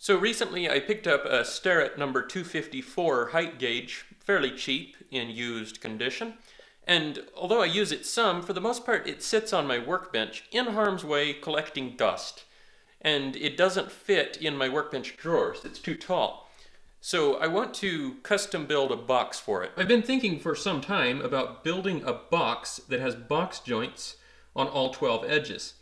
So recently I picked up a Starrett number 254 height gauge, fairly cheap in used condition, and although I use it some, for the most part it sits on my workbench in harm's way collecting dust. And it doesn't fit in my workbench drawers, it's too tall. So I want to custom build a box for it. I've been thinking for some time about building a box that has box joints on all 12 edges.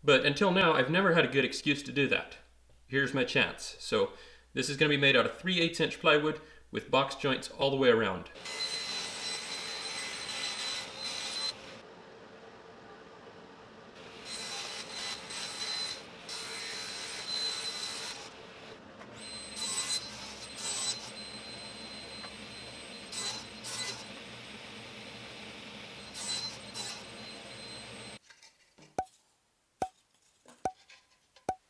But until now I've never had a good excuse to do that. Here's my chance. So this is going to be made out of 3/8 inch plywood with box joints all the way around.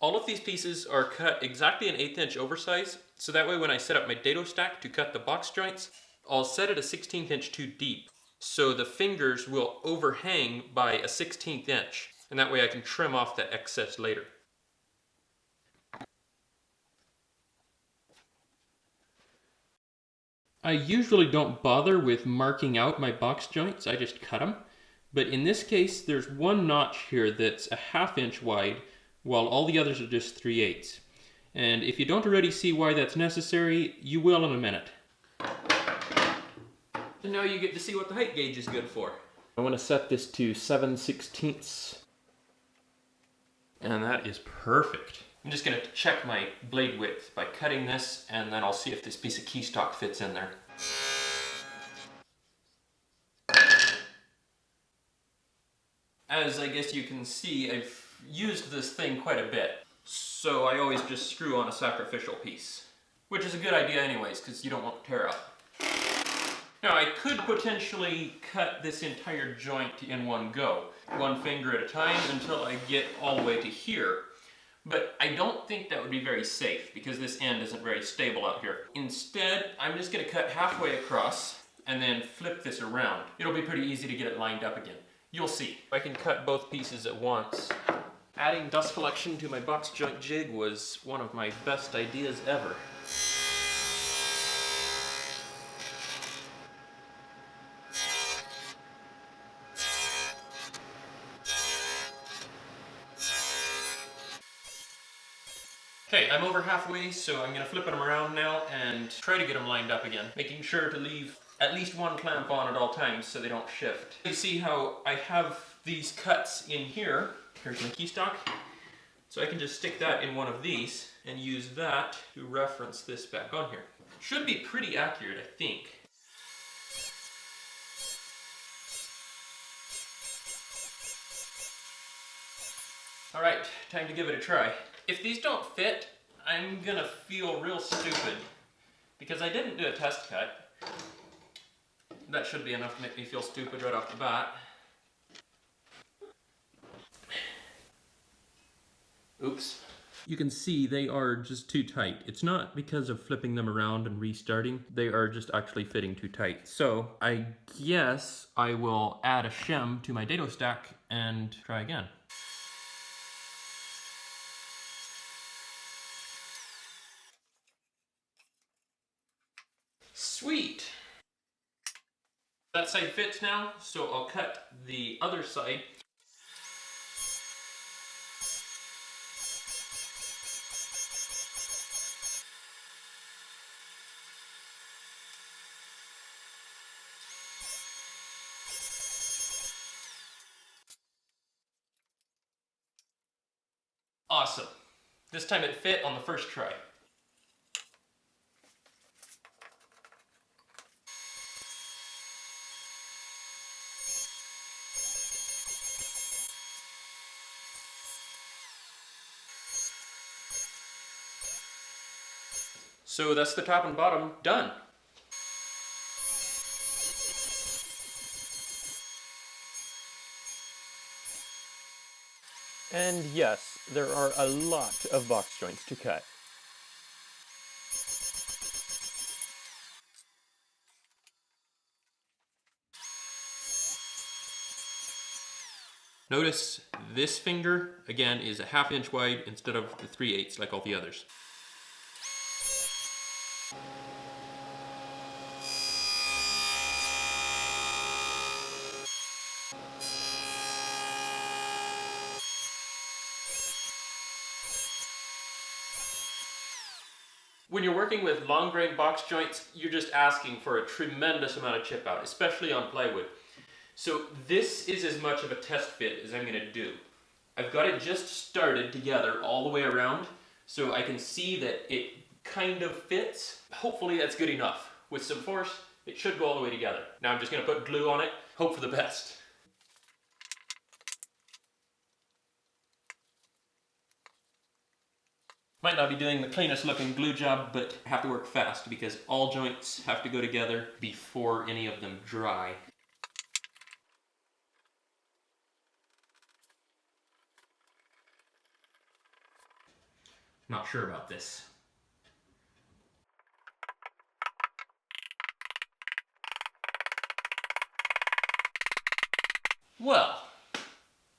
All of these pieces are cut exactly an 1/8 inch oversize, so that way when I set up my dado stack to cut the box joints, I'll set it a 1/16 inch too deep, so the fingers will overhang by a 1/16 inch, and that way I can trim off the excess later. I usually don't bother with marking out my box joints, I just cut them, but in this case there's one notch here that's a 1/2 inch wide, while all the others are just 3/8. And if you don't already see why that's necessary, you will in a minute. And now you get to see what the height gauge is good for. I want to set this to 7/16, and that is perfect. I'm just going to check my blade width by cutting this, and then I'll see if this piece of keystock fits in there. As I guess you can see, I've used this thing quite a bit, so I always just screw on a sacrificial piece, which is a good idea anyways, because you don't want to tear up. Now I could potentially cut this entire joint in one go, one finger at a time until I get all the way to here, but I don't think that would be very safe because this end isn't very stable out here. Instead, I'm just going to cut halfway across and then flip this around. It'll be pretty easy to get it lined up again. You'll see. I can cut both pieces at once. Adding dust collection to my box joint jig was one of my best ideas ever. Okay, I'm over halfway, so I'm going to flip them around now and try to get them lined up again, making sure to leave at least one clamp on at all times so they don't shift. You see how I have these cuts in here. Here's my keystock. So I can just stick that in one of these and use that to reference this back on here. Should be pretty accurate, I think. Alright, time to give it a try. If these don't fit, I'm gonna feel real stupid because I didn't do a test cut. That should be enough to make me feel stupid right off the bat. Oops. You can see they are just too tight. It's not because of flipping them around and restarting. They are just actually fitting too tight. So I guess I will add a shim to my dado stack and try again. Sweet! That side fits now, so I'll cut the other side. Awesome. This time it fit on the first try. So that's the top and bottom done. And yes, there are a lot of box joints to cut. Notice this finger, again, is a 1/2 inch wide instead of the 3/8 like all the others. When you're working with long grain box joints, you're just asking for a tremendous amount of chip out, especially on plywood. So this is as much of a test fit as I'm going to do. I've got it just started together all the way around, so I can see that it kind of fits. Hopefully that's good enough. With some force, it should go all the way together. Now I'm just going to put glue on it, hope for the best. Might not be doing the cleanest looking glue job, but I have to work fast because all joints have to go together before any of them dry. Not sure about this. Well,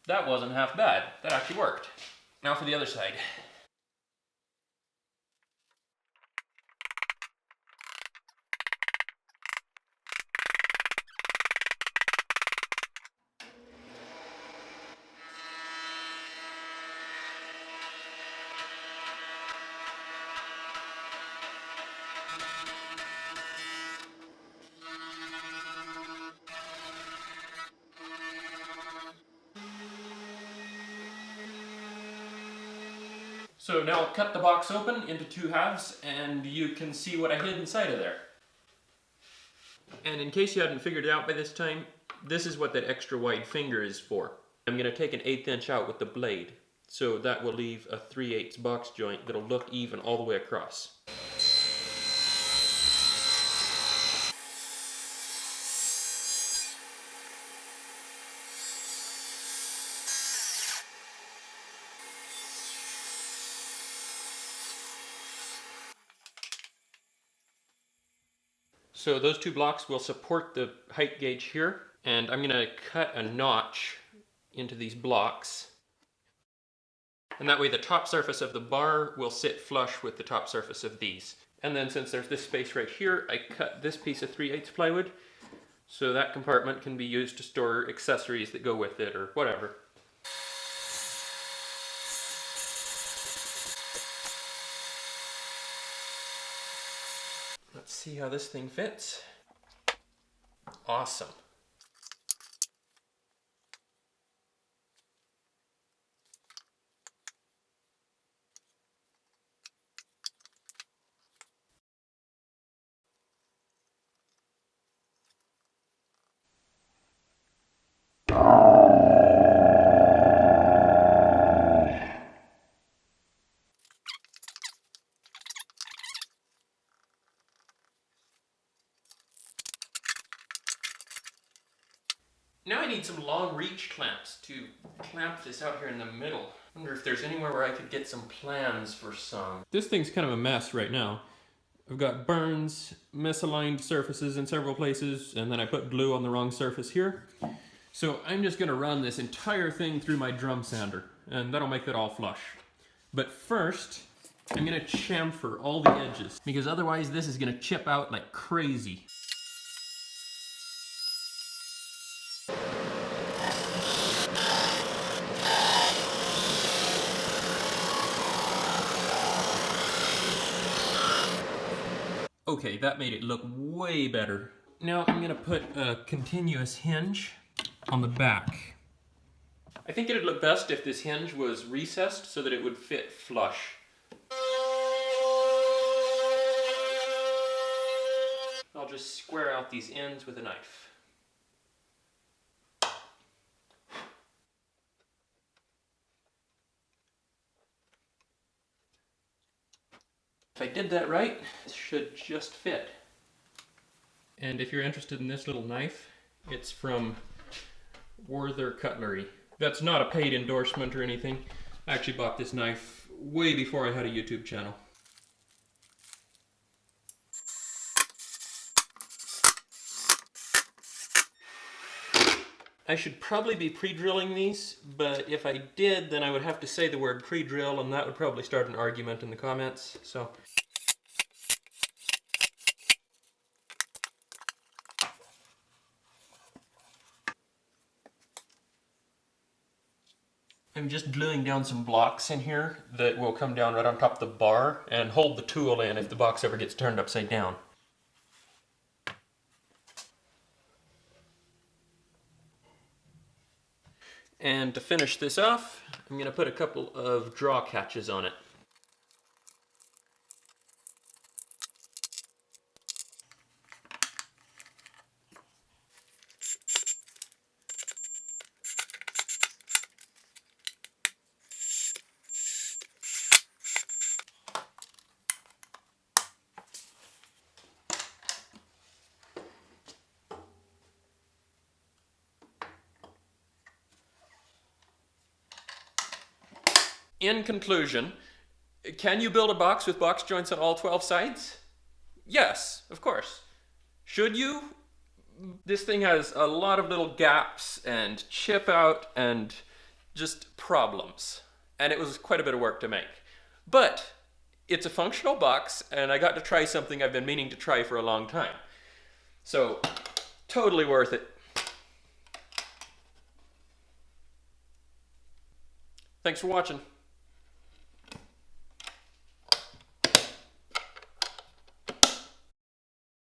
that wasn't half bad. That actually worked. Now for the other side. So now I'll cut the box open into two halves and you can see what I hid inside of there. And in case you hadn't figured it out by this time, this is what that extra wide finger is for. I'm going to take an 1/8 inch out with the blade, so that will leave a 3/8 box joint that'll look even all the way across. So those two blocks will support the height gauge here, and I'm going to cut a notch into these blocks. And that way the top surface of the bar will sit flush with the top surface of these. And then since there's this space right here, I cut this piece of 3/8 plywood, so that compartment can be used to store accessories that go with it or whatever. Let's see how this thing fits. Awesome. Now I need some long reach clamps to clamp this out here in the middle. I wonder if there's anywhere where I could get some plans for some. This thing's kind of a mess right now. I've got burns, misaligned surfaces in several places, and then I put glue on the wrong surface here. So I'm just gonna run this entire thing through my drum sander, and that'll make that all flush. But first, I'm gonna chamfer all the edges, because otherwise this is gonna chip out like crazy. Okay, that made it look way better. Now I'm gonna put a continuous hinge on the back. I think it'd look best if this hinge was recessed so that it would fit flush. I'll just square out these ends with a knife. If I did that right, it should just fit. And if you're interested in this little knife, it's from Werther Cutlery. That's not a paid endorsement or anything. I actually bought this knife way before I had a YouTube channel. I should probably be pre-drilling these, but if I did, then I would have to say the word pre-drill, and that would probably start an argument in the comments, so. I'm just gluing down some blocks in here that will come down right on top of the bar and hold the tool in if the box ever gets turned upside down. And to finish this off, I'm going to put a couple of draw catches on it. In conclusion, can you build a box with box joints on all 12 sides? Yes, of course. Should you? This thing has a lot of little gaps and chip out and just problems. And it was quite a bit of work to make. But it's a functional box, and I got to try something I've been meaning to try for a long time. So, totally worth it. Thanks for watching.